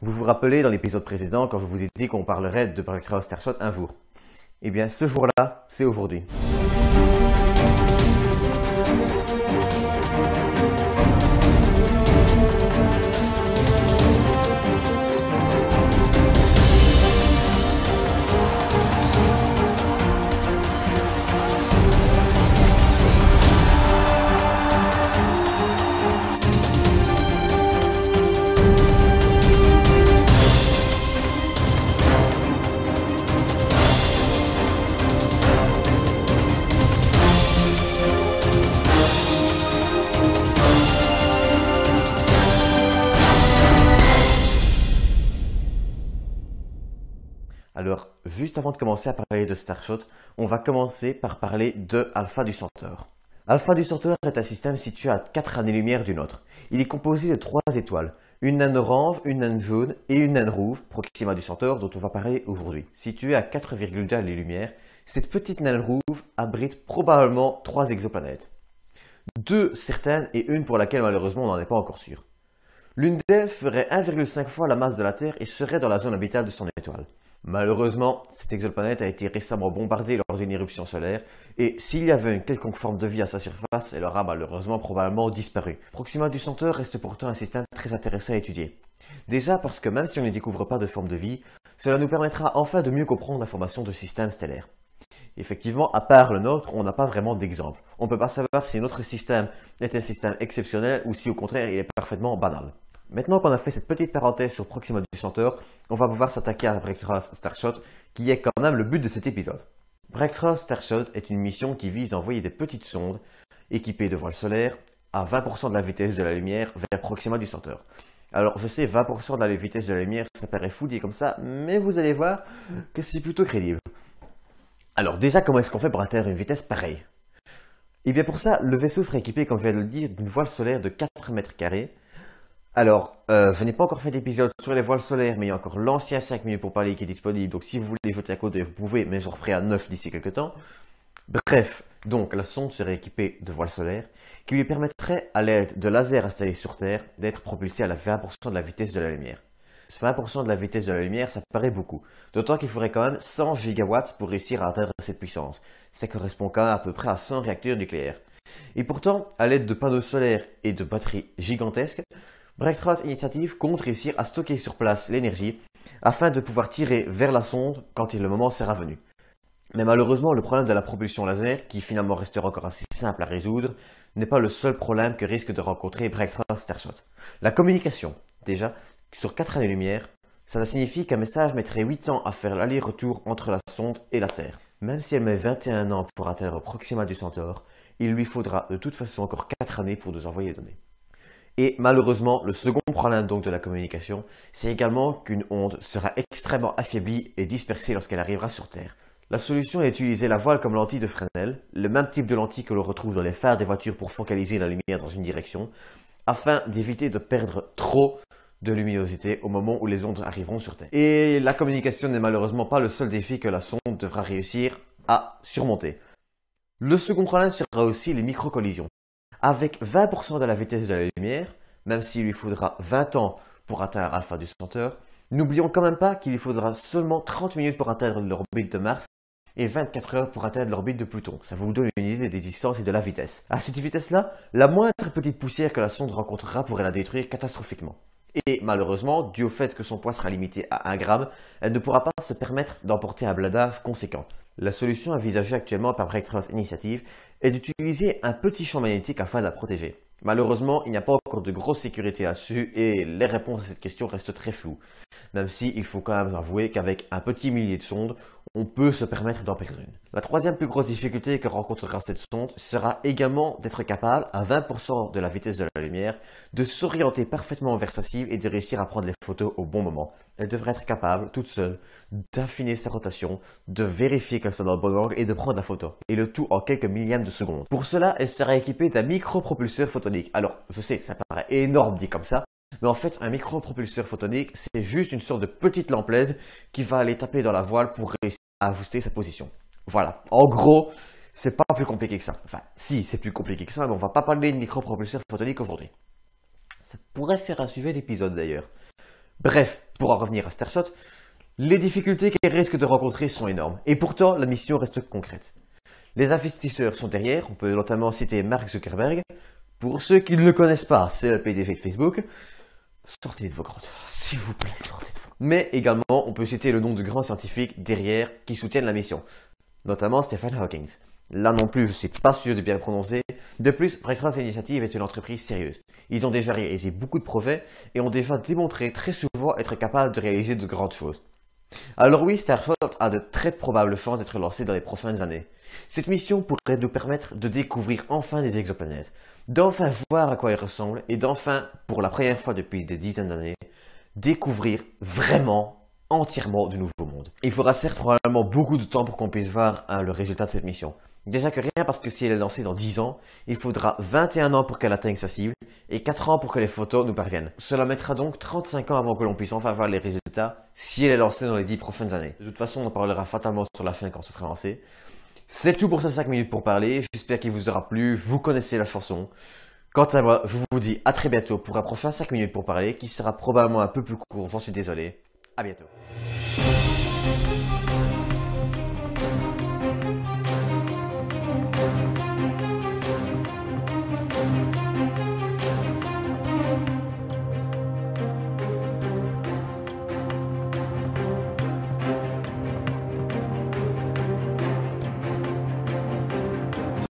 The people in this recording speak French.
Vous vous rappelez dans l'épisode précédent quand je vous ai dit qu'on parlerait de Breakthrough Starshot un jour? Eh bien ce jour-là, c'est aujourd'hui. Alors, juste avant de commencer à parler de Starshot, on va commencer par parler de Alpha du Centaure. Alpha du Centaure est un système situé à 4 années-lumière du nôtre. Il est composé de 3 étoiles, une naine orange, une naine jaune et une naine rouge, Proxima du Centaure, dont on va parler aujourd'hui. Située à 4,2 années-lumière, cette petite naine rouge abrite probablement 3 exoplanètes. 2 certaines et une pour laquelle malheureusement on n'en est pas encore sûr. L'une d'elles ferait 1,5 fois la masse de la Terre et serait dans la zone habitable de son étoile. Malheureusement, cette exoplanète a été récemment bombardée lors d'une éruption solaire et s'il y avait une quelconque forme de vie à sa surface, elle aura malheureusement probablement disparu. Proxima du Centaure reste pourtant un système très intéressant à étudier. Déjà parce que même si on ne découvre pas de forme de vie, cela nous permettra enfin de mieux comprendre la formation de systèmes stellaires. Effectivement, à part le nôtre, on n'a pas vraiment d'exemple. On ne peut pas savoir si notre système est un système exceptionnel ou si au contraire il est parfaitement banal. Maintenant qu'on a fait cette petite parenthèse sur Proxima du Centaure, on va pouvoir s'attaquer à Breakthrough Starshot, qui est quand même le but de cet épisode. Breakthrough Starshot est une mission qui vise à envoyer des petites sondes, équipées de voiles solaires, à 20% de la vitesse de la lumière vers Proxima du Centaure. Alors je sais, 20% de la vitesse de la lumière, ça paraît fou dit comme ça, mais vous allez voir que c'est plutôt crédible. Alors déjà, comment est-ce qu'on fait pour atteindre une vitesse pareille? Et bien pour ça, le vaisseau sera équipé, comme je viens de le dire, d'une voile solaire de 4 mètres carrés. Alors, je n'ai pas encore fait d'épisode sur les voiles solaires, mais il y a encore l'ancien 5 minutes pour parler qui est disponible, donc si vous voulez jeter à côté, vous pouvez, mais je referai à 9 d'ici quelques temps. Bref, donc la sonde serait équipée de voiles solaires, qui lui permettraient, à l'aide de lasers installés sur Terre, d'être propulsée à la 20% de la vitesse de la lumière. Ce 20% de la vitesse de la lumière, ça paraît beaucoup, d'autant qu'il faudrait quand même 100 gigawatts pour réussir à atteindre cette puissance. Ça correspond quand même à peu près à 100 réacteurs nucléaires. Et pourtant, à l'aide de panneaux solaires et de batteries gigantesques, Breakthrough Initiative compte réussir à stocker sur place l'énergie afin de pouvoir tirer vers la sonde quand le moment sera venu. Mais malheureusement, le problème de la propulsion laser, qui finalement restera encore assez simple à résoudre, n'est pas le seul problème que risque de rencontrer Breakthrough Starshot. La communication, déjà, sur 4 années-lumière, ça signifie qu'un message mettrait 8 ans à faire l'aller-retour entre la sonde et la Terre. Même si elle met 21 ans pour atteindre Proxima du Centaure, il lui faudra de toute façon encore 4 années pour nous envoyer les données. Et malheureusement, le second problème donc de la communication, c'est également qu'une onde sera extrêmement affaiblie et dispersée lorsqu'elle arrivera sur Terre. La solution est d'utiliser la voile comme lentille de Fresnel, le même type de lentille que l'on retrouve dans les phares des voitures pour focaliser la lumière dans une direction, afin d'éviter de perdre trop de luminosité au moment où les ondes arriveront sur Terre. Et la communication n'est malheureusement pas le seul défi que la sonde devra réussir à surmonter. Le second problème sera aussi les micro-collisions. Avec 20% de la vitesse de la lumière, même s'il lui faudra 20 ans pour atteindre Alpha du Centaure, n'oublions quand même pas qu'il lui faudra seulement 30 minutes pour atteindre l'orbite de Mars et 24 heures pour atteindre l'orbite de Pluton. Ça vous donne une idée des distances et de la vitesse. À cette vitesse-là, la moindre petite poussière que la sonde rencontrera pourrait la détruire catastrophiquement. Et malheureusement, dû au fait que son poids sera limité à 1 gramme, elle ne pourra pas se permettre d'emporter un blindage conséquent. La solution envisagée actuellement par Breakthrough Initiative est d'utiliser un petit champ magnétique afin de la protéger. Malheureusement, il n'y a pas encore de grosse sécurité là-dessus et les réponses à cette question restent très floues. Même si il faut quand même avouer qu'avec un petit millier de sondes, on peut se permettre d'en perdre une. La troisième plus grosse difficulté que rencontrera cette sonde sera également d'être capable, à 20% de la vitesse de la lumière, de s'orienter parfaitement vers sa cible et de réussir à prendre les photos au bon moment. Elle devrait être capable, toute seule, d'affiner sa rotation, de vérifier qu'elle soit dans le bon angle et de prendre la photo. Et le tout en quelques millièmes de seconde. Pour cela, elle sera équipée d'un micropropulseur photonique. Alors, je sais, ça paraît énorme dit comme ça, mais en fait, un micropropulseur photonique, c'est juste une sorte de petite lampe LED qui va aller taper dans la voile pour réussir à ajuster sa position. Voilà. En gros, c'est pas plus compliqué que ça. Enfin, si, c'est plus compliqué que ça, mais on va pas parler de micropropulseur photonique aujourd'hui. Ça pourrait faire un sujet d'épisode d'ailleurs. Bref, Pour en revenir à Starshot, les difficultés qu'elle risque de rencontrer sont énormes, et pourtant la mission reste concrète. Les investisseurs sont derrière, on peut notamment citer Mark Zuckerberg. Pour ceux qui ne le connaissent pas, c'est le PDG de Facebook. Sortez de vos grottes, s'il vous plaît, sortez de vos grottes. Mais également, on peut citer le nom de grands scientifiques derrière qui soutiennent la mission, notamment Stephen Hawking. Là non plus, je ne suis pas sûr de bien le prononcer. De plus, Breakthrough Initiative est une entreprise sérieuse. Ils ont déjà réalisé beaucoup de projets et ont déjà démontré très souvent être capables de réaliser de grandes choses. Alors oui, Starshot a de très probables chances d'être lancé dans les prochaines années. Cette mission pourrait nous permettre de découvrir enfin des exoplanètes, d'enfin voir à quoi elles ressemblent et d'enfin, pour la première fois depuis des dizaines d'années, découvrir vraiment, entièrement du nouveau monde. Il faudra certes probablement beaucoup de temps pour qu'on puisse voir le résultat de cette mission. Déjà que rien parce que si elle est lancée dans 10 ans, il faudra 21 ans pour qu'elle atteigne sa cible et 4 ans pour que les photos nous parviennent. Cela mettra donc 35 ans avant que l'on puisse enfin voir les résultats si elle est lancée dans les 10 prochaines années. De toute façon, on en parlera fatalement sur la fin quand ce sera lancé. C'est tout pour ces 5 minutes pour parler, j'espère qu'il vous aura plu, vous connaissez la chanson. Quant à moi, je vous dis à très bientôt pour un prochain 5 minutes pour parler qui sera probablement un peu plus court, j'en suis désolé. À bientôt.